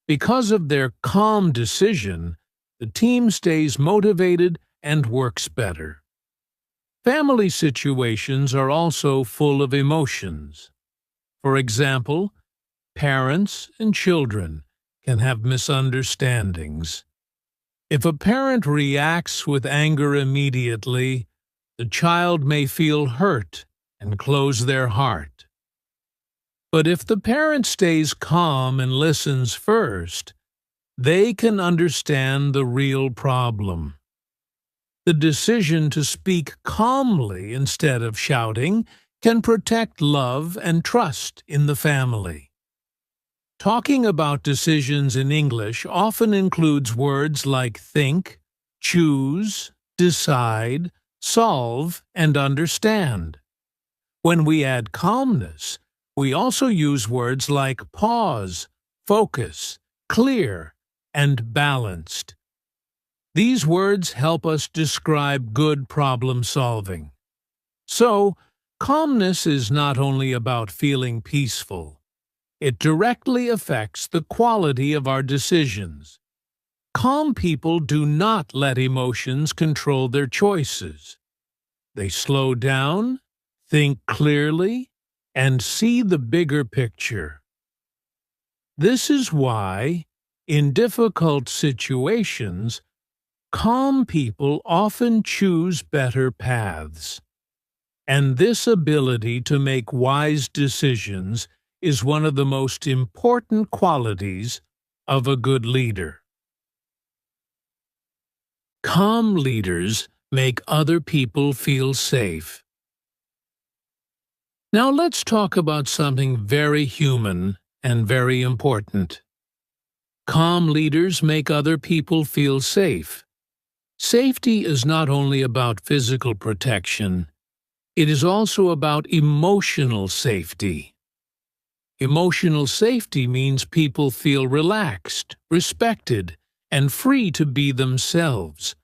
Because of their calm decision, the team stays motivated and works better. Family situations are also full of emotions. For example, parents and children can have misunderstandings. If a parent reacts with anger immediately, the child may feel hurt and close their heart. But if the parent stays calm and listens first, they can understand the real problem. The decision to speak calmly instead of shouting can protect love and trust in the family. Talking about decisions in English often includes words like think, choose, decide, solve, and understand. When we add calmness, we also use words like pause, focus, clear, and balanced. These words help us describe good problem solving. So, calmness is not only about feeling peaceful. It directly affects the quality of our decisions. Calm people do not let emotions control their choices. They slow down, think clearly, and see the bigger picture. This is why, in difficult situations, calm people often choose better paths. And this ability to make wise decisions is one of the most important qualities of a good leader. Calm leaders make other people feel safe. Now let's talk about something very human and very important. Calm leaders make other people feel safe. Safety is not only about physical protection, it is also about emotional safety. Emotional safety means people feel relaxed, respected, and free to be themselves.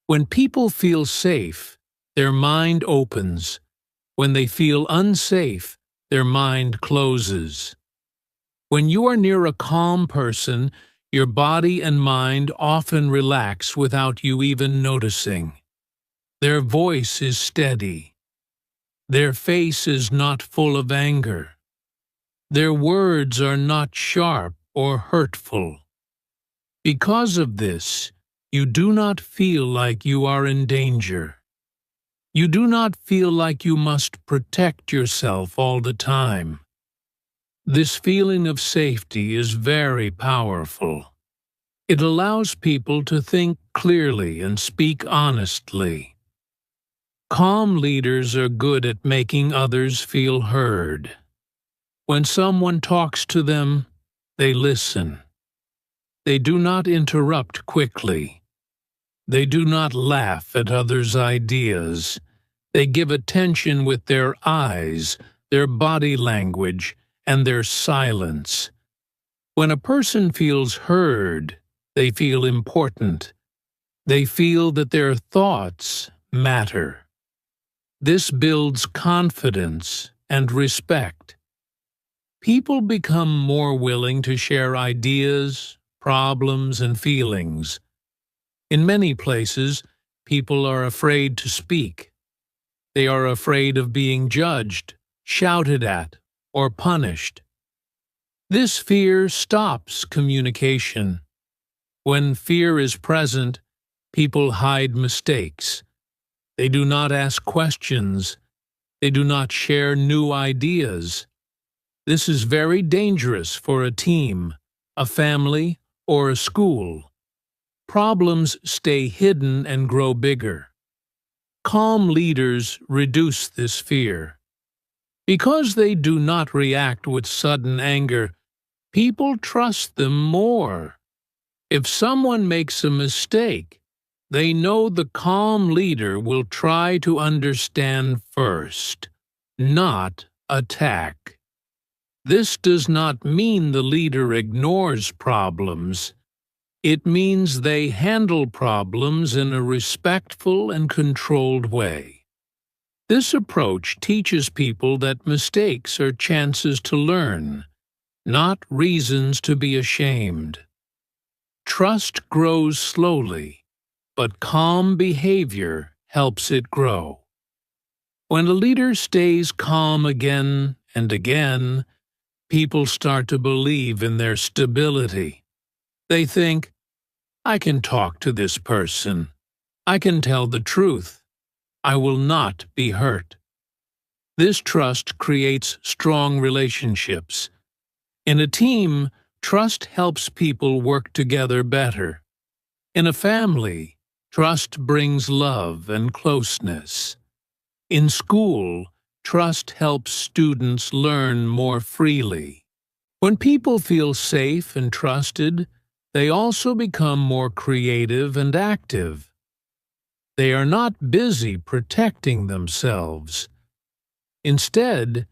When people feel safe, their mind opens. When they feel unsafe, their mind closes. When you are near a calm person, your body and mind often relax without you even noticing. Their voice is steady. Their face is not full of anger. Their words are not sharp or hurtful. Because of this, you do not feel like you are in danger. You do not feel like you must protect yourself all the time. This feeling of safety is very powerful. It allows people to think clearly and speak honestly. Calm leaders are good at making others feel heard. When someone talks to them, they listen. They do not interrupt quickly. They do not laugh at others' ideas. They give attention with their eyes, their body language, and their silence. When a person feels heard, they feel important. They feel that their thoughts matter. This builds confidence and respect. People become more willing to share ideas, problems, and feelings. In many places, people are afraid to speak. They are afraid of being judged, shouted at, or punished. This fear stops communication. When fear is present, people hide mistakes. They do not ask questions. They do not share new ideas. This is very dangerous for a team, a family, or a school. Problems stay hidden and grow bigger. Calm leaders reduce this fear. Because they do not react with sudden anger, people trust them more. If someone makes a mistake, they know the calm leader will try to understand first, not attack. This does not mean the leader ignores problems. It means they handle problems in a respectful and controlled way. This approach teaches people that mistakes are chances to learn, not reasons to be ashamed. Trust grows slowly, but calm behavior helps it grow. When a leader stays calm again and again, people start to believe in their stability. They think, I can talk to this person. I can tell the truth. I will not be hurt. This trust creates strong relationships. In a team, trust helps people work together better. In a family, trust brings love and closeness. In school, trust helps students learn more freely. When people feel safe and trusted, they also become more creative and active. They are not busy protecting themselves. Instead,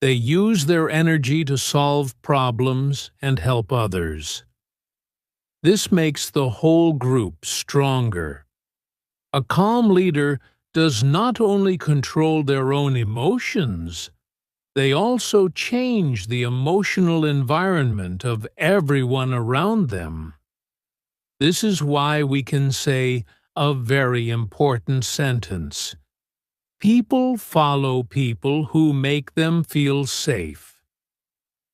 they use their energy to solve problems and help others. This makes the whole group stronger. A calm leader does not only control their own emotions, they also change the emotional environment of everyone around them. This is why we can say a very important sentence. People follow people who make them feel safe.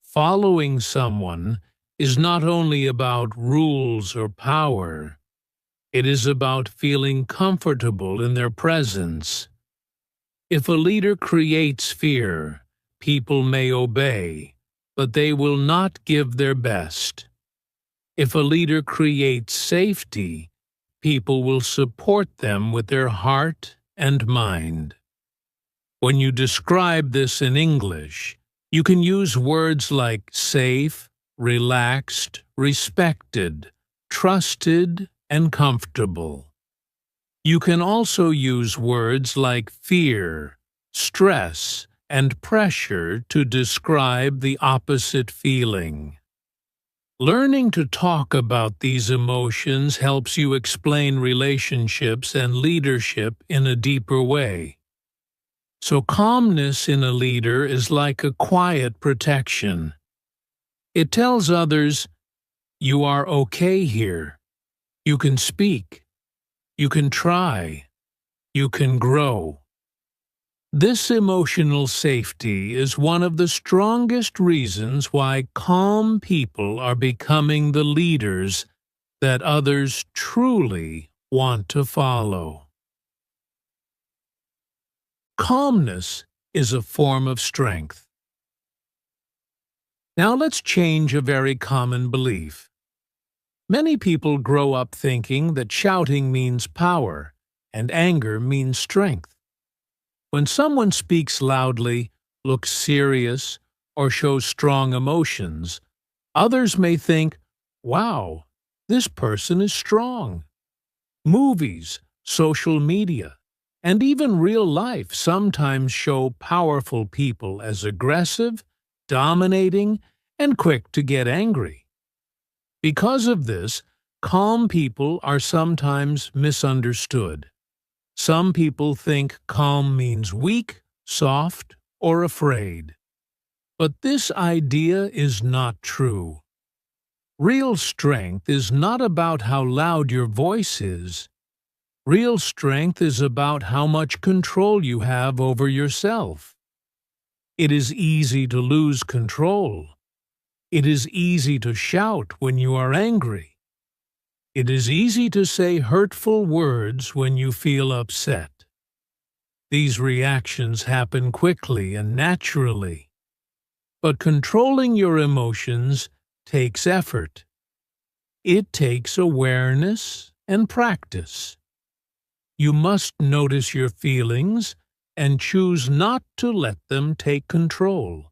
Following someone is not only about rules or power. It is about feeling comfortable in their presence. If a leader creates fear, people may obey, but they will not give their best. If a leader creates safety, people will support them with their heart and mind. When you describe this in English, you can use words like safe, relaxed, respected, trusted, and comfortable. You can also use words like fear, stress, and pressure to describe the opposite feeling. Learning to talk about these emotions helps you explain relationships and leadership in a deeper way. So calmness in a leader is like a quiet protection. It tells others, you are okay here. You can speak. You can try. You can grow. This emotional safety is one of the strongest reasons why calm people are becoming the leaders that others truly want to follow. Calmness is a form of strength. Now let's change a very common belief. Many people grow up thinking that shouting means power and anger means strength. When someone speaks loudly, looks serious, or shows strong emotions, others may think, wow, this person is strong. Movies, social media, and even real life sometimes show powerful people as aggressive, dominating, and quick to get angry. Because of this, calm people are sometimes misunderstood. Some people think calm means weak, soft, or afraid. But this idea is not true. Real strength is not about how loud your voice is. Real strength is about how much control you have over yourself. It is easy to lose control. It is easy to shout when you are angry. It is easy to say hurtful words when you feel upset. These reactions happen quickly and naturally. But controlling your emotions takes effort. It takes awareness and practice. You must notice your feelings and choose not to let them take control.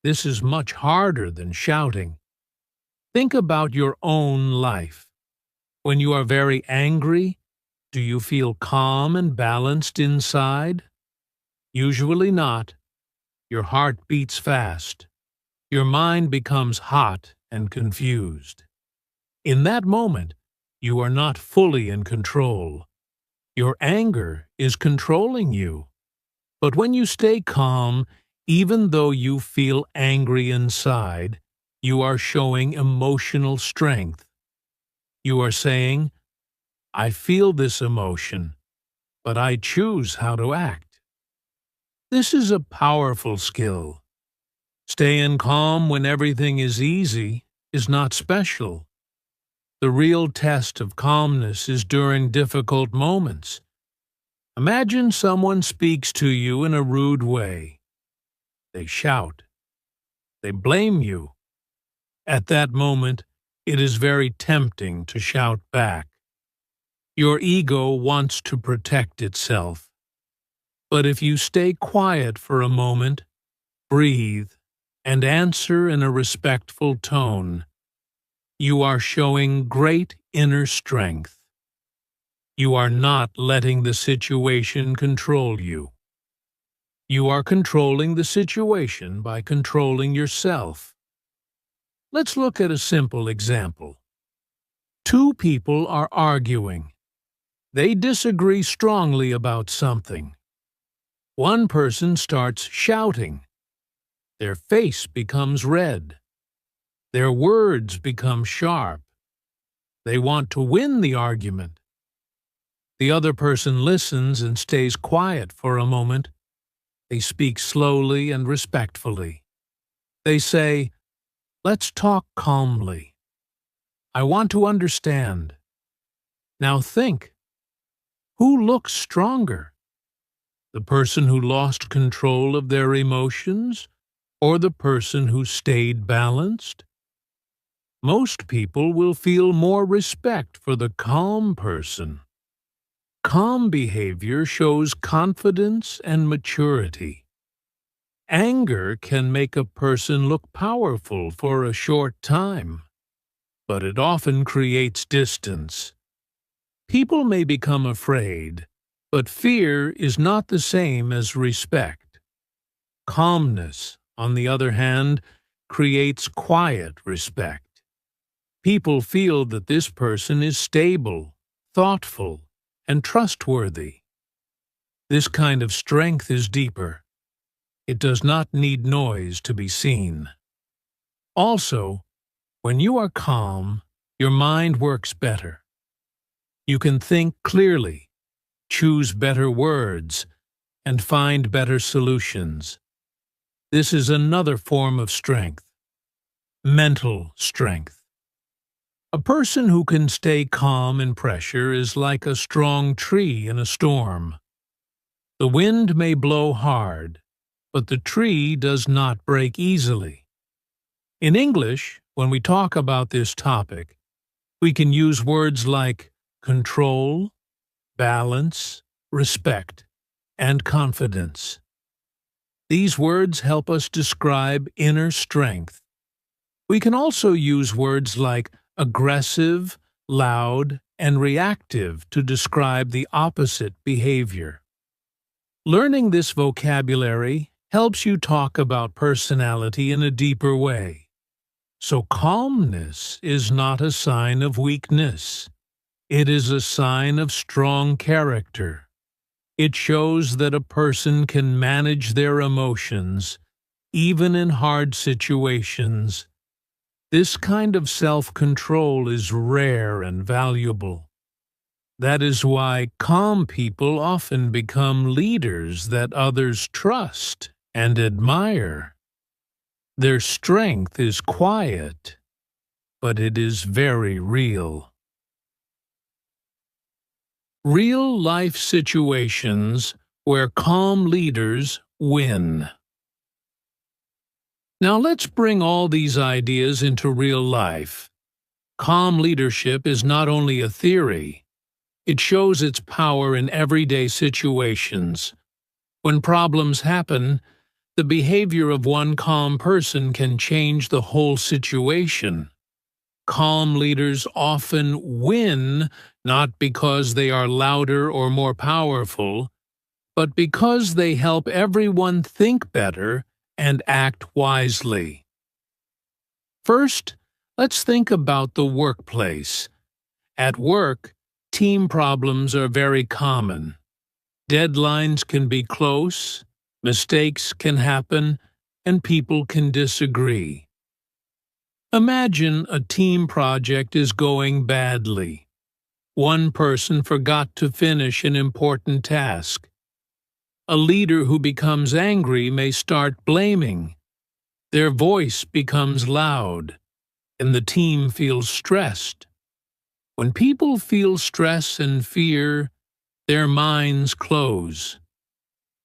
This is much harder than shouting. Think about your own life. When you are very angry, do you feel calm and balanced inside? Usually not. Your heart beats fast. Your mind becomes hot and confused. In that moment, you are not fully in control. Your anger is controlling you. But when you stay calm, even though you feel angry inside, you are showing emotional strength. You are saying, I feel this emotion, but I choose how to act. This is a powerful skill. Staying calm when everything is easy is not special. The real test of calmness is during difficult moments. Imagine someone speaks to you in a rude way. They shout. They blame you. At that moment, it is very tempting to shout back. Your ego wants to protect itself. But if you stay quiet for a moment, breathe, and answer in a respectful tone, you are showing great inner strength. You are not letting the situation control you. You are controlling the situation by controlling yourself. Let's look at a simple example. Two people are arguing. They disagree strongly about something. One person starts shouting. Their face becomes red. Their words become sharp. They want to win the argument. The other person listens and stays quiet for a moment. They speak slowly and respectfully. They say, "Let's talk calmly. I want to understand." Now think, who looks stronger? The person who lost control of their emotions, or the person who stayed balanced? Most people will feel more respect for the calm person. Calm behavior shows confidence and maturity. Anger can make a person look powerful for a short time, but it often creates distance. People may become afraid, but fear is not the same as respect. Calmness, on the other hand, creates quiet respect. People feel that this person is stable, thoughtful, and trustworthy. This kind of strength is deeper. It does not need noise to be seen. Also, when you are calm, your mind works better. You can think clearly, choose better words, and find better solutions. This is another form of strength, mental strength. A person who can stay calm in pressure is like a strong tree in a storm. The wind may blow hard, but the tree does not break easily. In English, when we talk about this topic, we can use words like control, balance, respect, and confidence. These words help us describe inner strength. We can also use words like aggressive, loud, and reactive to describe the opposite behavior. Learning this vocabulary helps you talk about personality in a deeper way. So calmness is not a sign of weakness. It is a sign of strong character. It shows that a person can manage their emotions, even in hard situations. This kind of self-control is rare and valuable. That is why calm people often become leaders that others trust and admire. Their strength is quiet, but it is very real. Real-life situations where calm leaders win. Now let's bring all these ideas into real life. Calm leadership is not only a theory, it shows its power in everyday situations. When problems happen, the behavior of one calm person can change the whole situation. Calm leaders often win not because they are louder or more powerful, but because they help everyone think better and act wisely. First, let's think about the workplace. At work, team problems are very common. Deadlines can be close, mistakes can happen, and people can disagree. Imagine a team project is going badly. One person forgot to finish an important task. A leader who becomes angry may start blaming. Their voice becomes loud, and the team feels stressed. When people feel stress and fear, their minds close.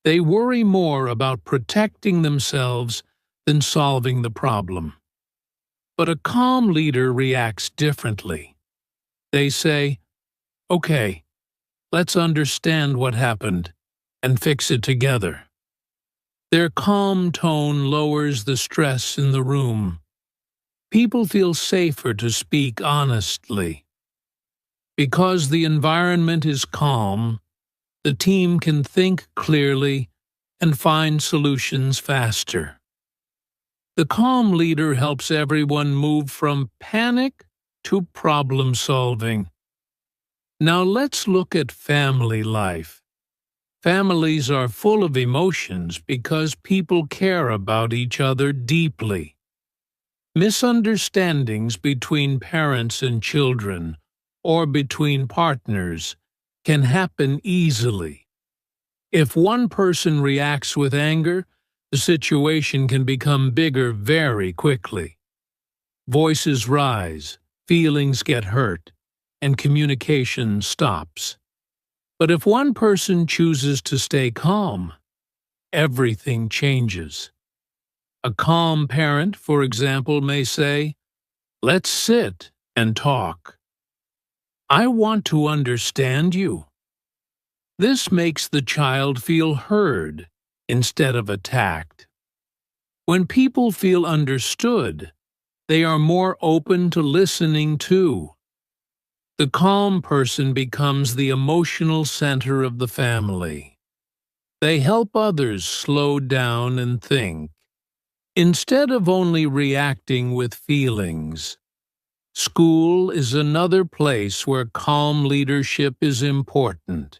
They worry more about protecting themselves than solving the problem. But a calm leader reacts differently. They say, "Okay, let's understand what happened and fix it together." Their calm tone lowers the stress in the room. People feel safer to speak honestly. Because the environment is calm, the team can think clearly and find solutions faster. The calm leader helps everyone move from panic to problem solving. Now let's look at family life. Families are full of emotions because people care about each other deeply. Misunderstandings between parents and children, or between partners, can happen easily. If one person reacts with anger, the situation can become bigger very quickly. Voices rise, feelings get hurt, and communication stops. But if one person chooses to stay calm, everything changes. A calm parent, for example, may say, "Let's sit and talk. I want to understand you." This makes the child feel heard instead of attacked. When people feel understood, they are more open to listening too. The calm person becomes the emotional center of the family. They help others slow down and think, instead of only reacting with feelings. School is another place where calm leadership is important.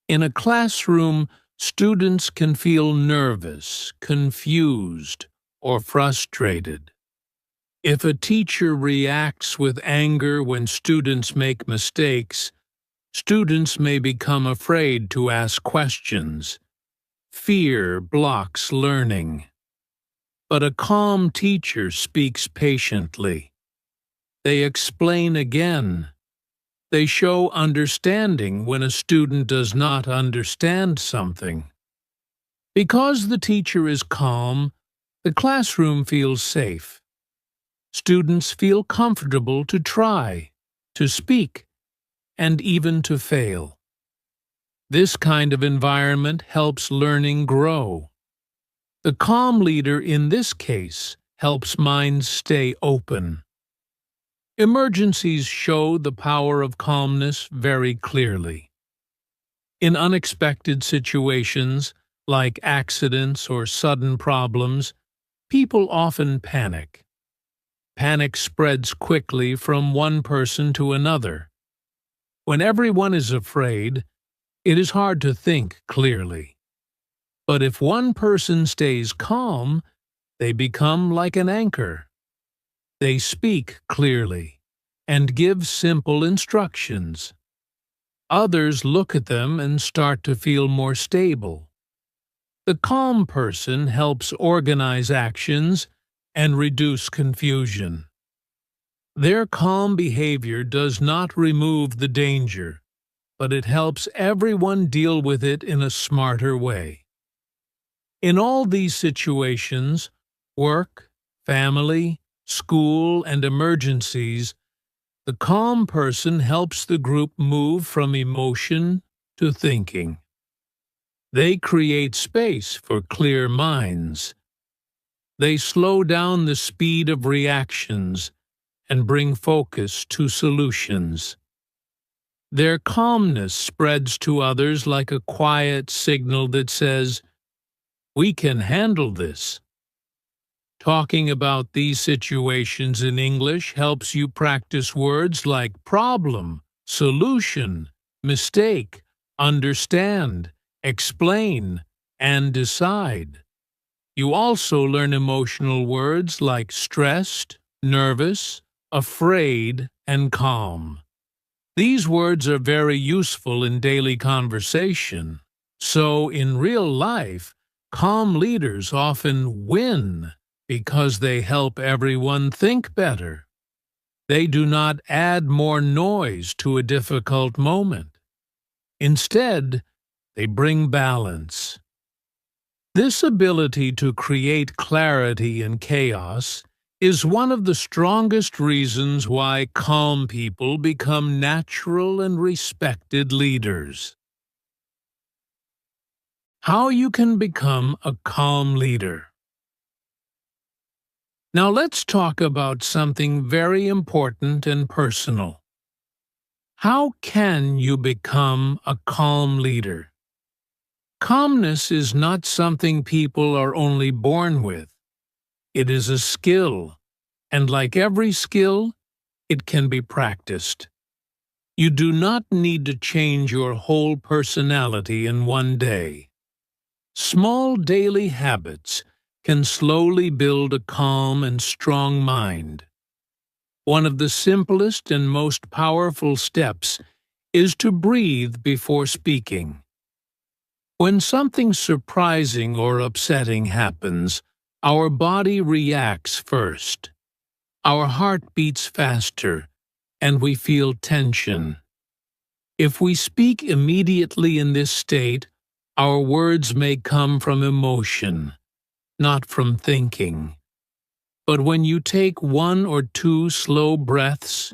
In a classroom, students can feel nervous, confused, or frustrated. If a teacher reacts with anger when students make mistakes, students may become afraid to ask questions. Fear blocks learning. But a calm teacher speaks patiently. They explain again. They show understanding when a student does not understand something. Because the teacher is calm, the classroom feels safe. Students feel comfortable to try, to speak, and even to fail. This kind of environment helps learning grow. The calm leader in this case helps minds stay open. Emergencies show the power of calmness very clearly. In unexpected situations, like accidents or sudden problems, people often panic. Panic spreads quickly from one person to another. When everyone is afraid, it is hard to think clearly. But if one person stays calm, they become like an anchor. They speak clearly and give simple instructions. Others look at them and start to feel more stable. The calm person helps organize actions and reduce confusion. Their calm behavior does not remove the danger, but it helps everyone deal with it in a smarter way. In all these situations, work, family, school, and emergencies, the calm person helps the group move from emotion to thinking. They create space for clear minds. They slow down the speed of reactions and bring focus to solutions. Their calmness spreads to others like a quiet signal that says, "We can handle this." Talking about these situations in English helps you practice words like problem, solution, mistake, understand, explain, and decide. You also learn emotional words like stressed nervous, afraid, and calm. These words are very useful in daily conversation. So, in real life, calm leaders often win because they help everyone think better. They do not add more noise to a difficult moment. Instead, they bring balance. This ability to create clarity in chaos is one of the strongest reasons why calm people become natural and respected leaders. How you can become a calm leader. Now let's talk about something very important and personal. How can you become a calm leader? Calmness is not something people are only born with. It is a skill, and like every skill, it can be practiced. You do not need to change your whole personality in one day. Small daily habits can slowly build a calm and strong mind. One of the simplest and most powerful steps is to breathe before speaking. When something surprising or upsetting happens, our body reacts first. Our heart beats faster, and we feel tension. If we speak immediately in this state, our words may come from emotion, not from thinking. But when you take 1 or 2 slow breaths,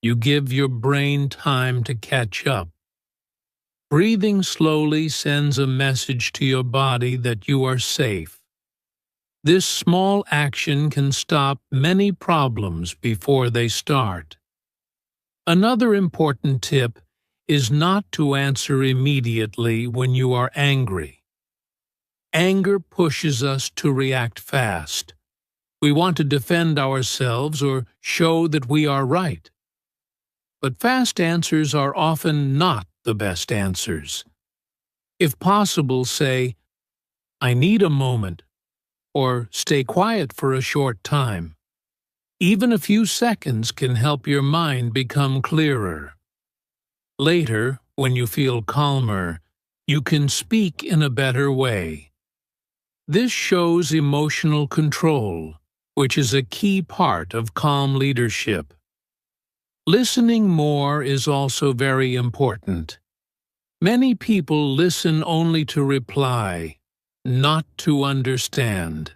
you give your brain time to catch up. Breathing slowly sends a message to your body that you are safe. This small action can stop many problems before they start. Another important tip is not to answer immediately when you are angry. Anger pushes us to react fast. We want to defend ourselves or show that we are right. But fast answers are often not the best answers. If possible, say, "I need a moment," or "stay quiet for a short time." Even a few seconds can help your mind become clearer. Later, when you feel calmer, you can speak in a better way. This shows emotional control, which is a key part of calm leadership. Listening more is also very important. Many people listen only to reply, not to understand.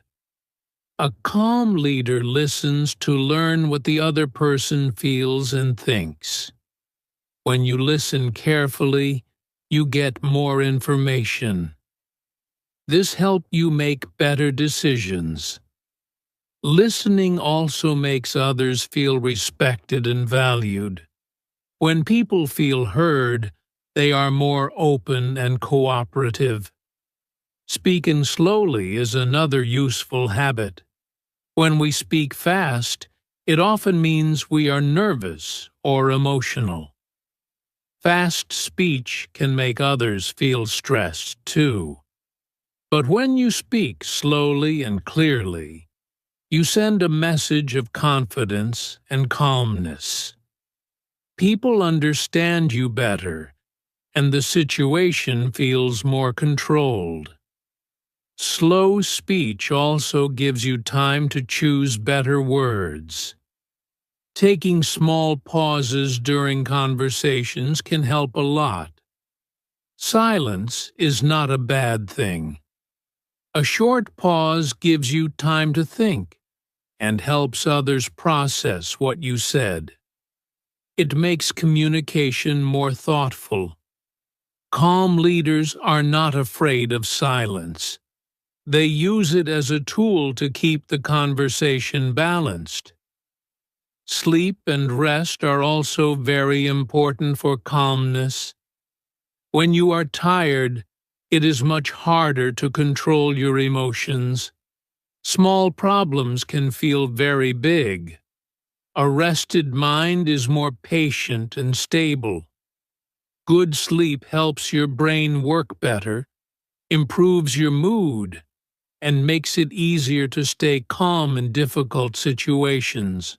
A calm leader listens to learn what the other person feels and thinks. When you listen carefully, you get more information. This helps you make better decisions. Listening also makes others feel respected and valued. When people feel heard, they are more open and cooperative. Speaking slowly is another useful habit. When we speak fast, it often means we are nervous or emotional. Fast speech can make others feel stressed too. But when you speak slowly and clearly, you send a message of confidence and calmness. People understand you better, and the situation feels more controlled. Slow speech also gives you time to choose better words. Taking small pauses during conversations can help a lot. Silence is not a bad thing. A short pause gives you time to think and helps others process what you said. It makes communication more thoughtful. Calm leaders are not afraid of silence. They use it as a tool to keep the conversation balanced. Sleep and rest are also very important for calmness. When you are tired, it is much harder to control your emotions. Small problems can feel very big. A rested mind is more patient and stable. Good sleep helps your brain work better, improves your mood, and makes it easier to stay calm in difficult situations.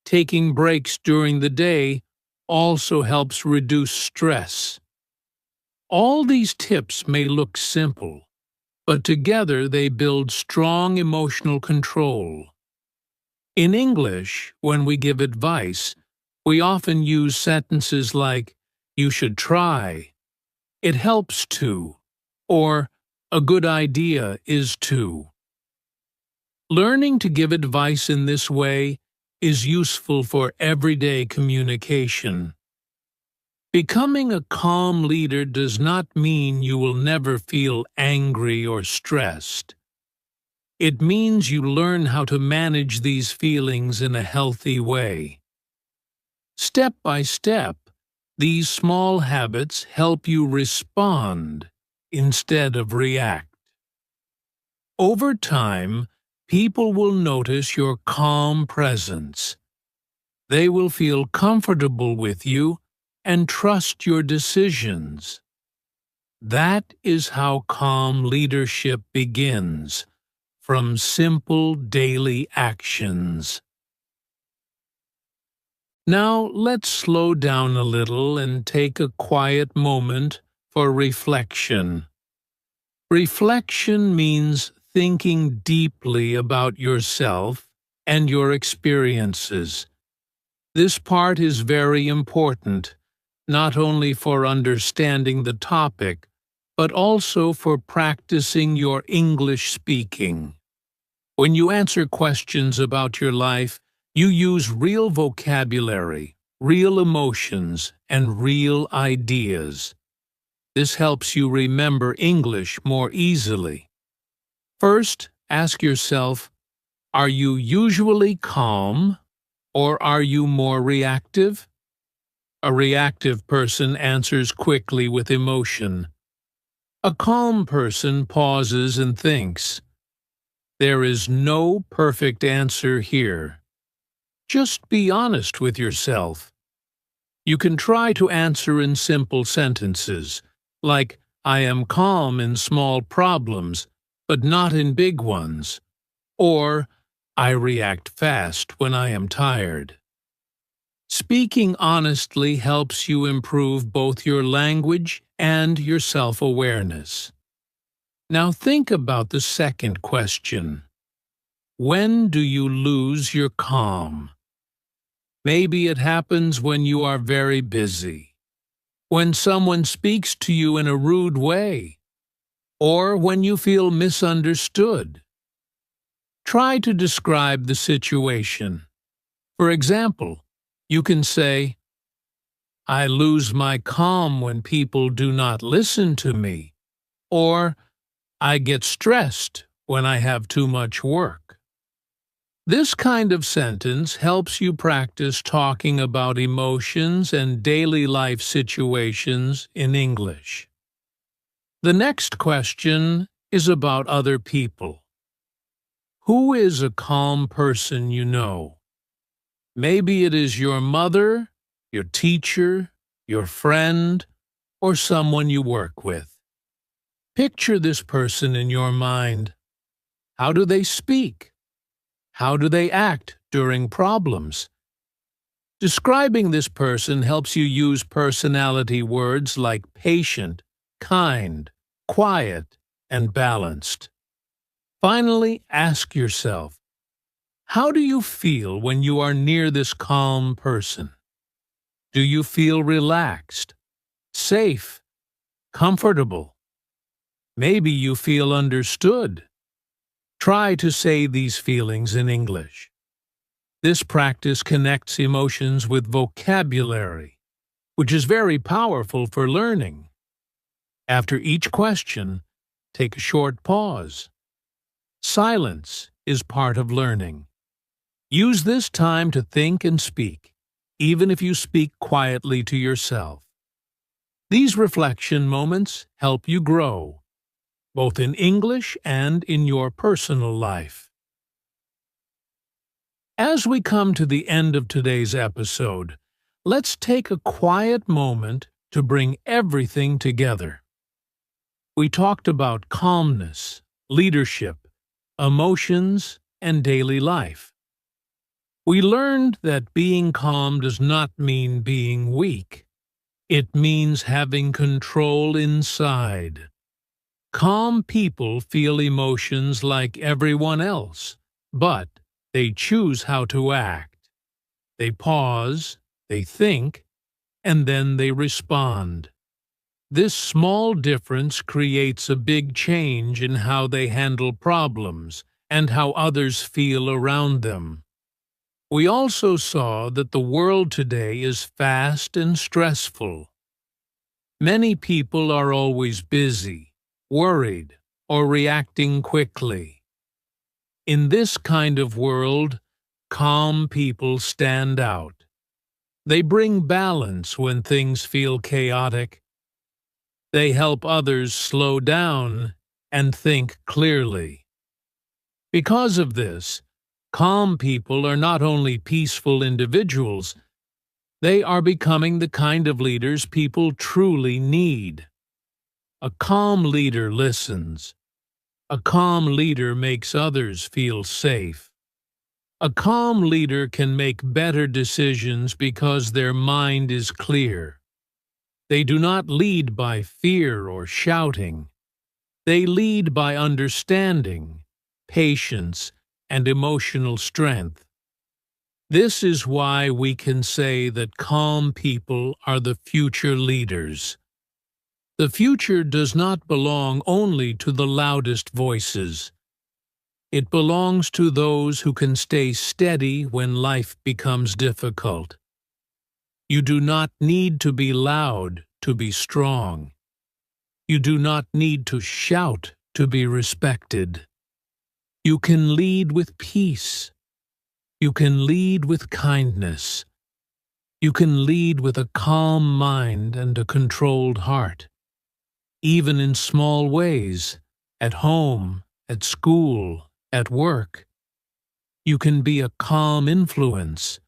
Taking breaks during the day also helps reduce stress. All these tips may look simple, but together they build strong emotional control. In English, when we give advice, we often use sentences like, "You should try," "It helps to," or "A good idea is to." Learning to give advice in this way is useful for everyday communication. Becoming a calm leader does not mean you will never feel angry or stressed. It means you learn how to manage these feelings in a healthy way. Step by step, these small habits help you respond instead of react. Over time, people will notice your calm presence. They will feel comfortable with you and trust your decisions. That is how calm leadership begins, from simple daily actions. Now let's slow down a little and take a quiet moment for reflection. Reflection means thinking deeply about yourself and your experiences. This part is very important, not only for understanding the topic, but also for practicing your English speaking. When you answer questions about your life, you use real vocabulary, real emotions, and real ideas. This helps you remember English more easily. First, ask yourself, are you usually calm, or are you more reactive? A reactive person answers quickly with emotion. A calm person pauses and thinks. There is no perfect answer here. Just be honest with yourself. You can try to answer in simple sentences, like, "I am calm in small problems, but not in big ones," or "I react fast when I am tired." Speaking honestly helps you improve both your language and your self-awareness. Now think about the second question. When do you lose your calm? Maybe it happens when you are very busy, when someone speaks to you in a rude way, or when you feel misunderstood. Try to describe the situation. For example, you can say, "I lose my calm when people do not listen to me," or "I get stressed when I have too much work." This kind of sentence helps you practice talking about emotions and daily life situations in English. The next question is about other people. Who is a calm person you know? Maybe it is your mother, your teacher, your friend, or someone you work with. Picture this person in your mind. How do they speak? How do they act during problems? Describing this person helps you use personality words like patient, kind, quiet, and balanced. Finally, ask yourself, how do you feel when you are near this calm person? Do you feel relaxed, safe, comfortable? Maybe you feel understood. Try to say these feelings in English. This practice connects emotions with vocabulary, which is very powerful for learning. After each question, take a short pause. Silence is part of learning. Use this time to think and speak, even if you speak quietly to yourself. These reflection moments help you grow, both in English and in your personal life. As we come to the end of today's episode, let's take a quiet moment to bring everything together. We talked about calmness, leadership, emotions, and daily life. We learned that being calm does not mean being weak. It means having control inside. Calm people feel emotions like everyone else, but they choose how to act. They pause, they think, and then they respond. This small difference creates a big change in how they handle problems and how others feel around them. We also saw that the world today is fast and stressful. Many people are always busy, worried, or reacting quickly. In this kind of world, calm people stand out. They bring balance when things feel chaotic. They help others slow down and think clearly. Because of this, calm people are not only peaceful individuals, they are becoming the kind of leaders people truly need. A calm leader listens. A calm leader makes others feel safe. A calm leader can make better decisions because their mind is clear. They do not lead by fear or shouting. They lead by understanding, patience, and emotional strength. This is why we can say that calm people are the future leaders. The future does not belong only to the loudest voices. It belongs to those who can stay steady when life becomes difficult. You do not need to be loud to be strong. You do not need to shout to be respected. You can lead with peace. You can lead with kindness. You can lead with a calm mind and a controlled heart. Even in small ways, at home, at school, at work. You can be a calm influence.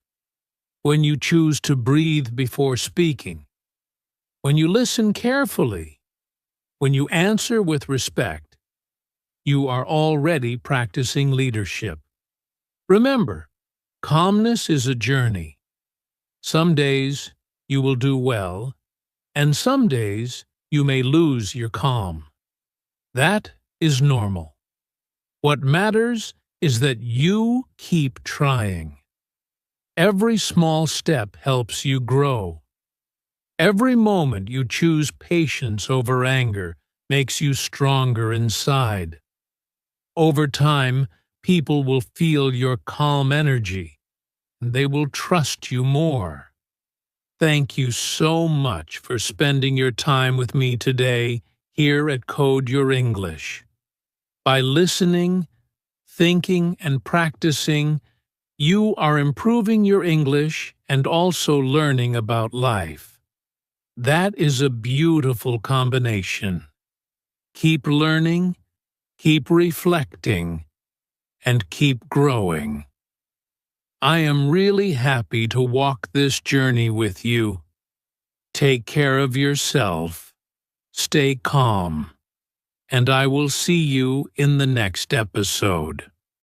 When you choose to breathe before speaking, when you listen carefully, when you answer with respect, you are already practicing leadership. Remember, calmness is a journey. Some days you will do well, and some days you may lose your calm. That is normal. What matters is that you keep trying. Every small step helps you grow. Every moment you choose patience over anger makes you stronger inside. Over time, people will feel your calm energy, and they will trust you more. Thank you so much for spending your time with me today here at Code Your English. By listening, thinking, and practicing, you are improving your English and also learning about life. That is a beautiful combination. Keep learning, keep reflecting, and keep growing. I am really happy to walk this journey with you. Take care of yourself, stay calm, and I will see you in the next episode.